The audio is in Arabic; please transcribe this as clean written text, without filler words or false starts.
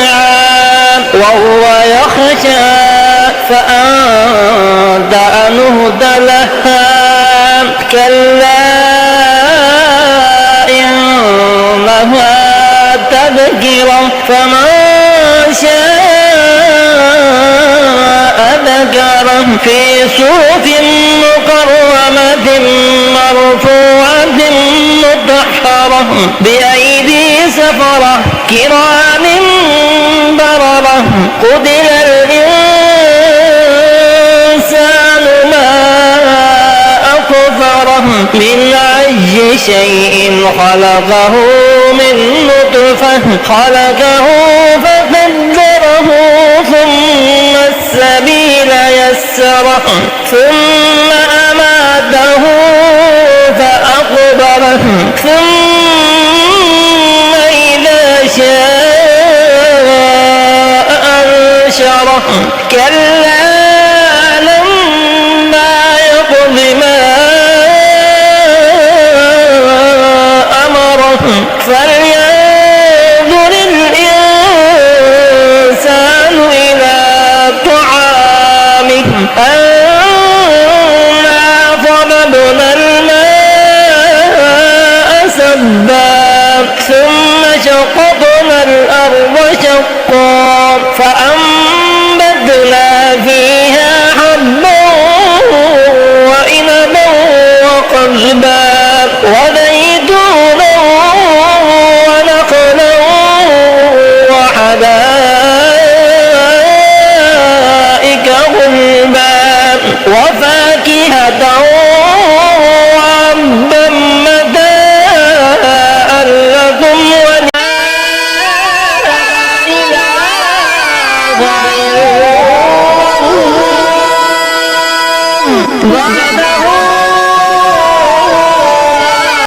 يسعى وهو يخشى فأنت عنه تلهى كلا إنها تذكرة فمن شاء ذكره في صحف مكرمة مرفوعة مطهرة بأيدي سفرة كرام بررة قتل الإنسان ما أكفره من أي شيء خلقه من نطفة خلقه فقدره ثم السبيل يسره ثم أماته فأقبره ثم إذا شاء أنشره كلا لما يقض ما أمره فلينظر الإنسان إلى طعامه أنا صببنا الماء سبا ثم شققنا الأرض شقا فأنبتنا فيها حبا وعنبا وقضبا وزيتونا ونخلا وحدائق غلبا وفاكهة وأبا متاعا لكم ولأنعامكم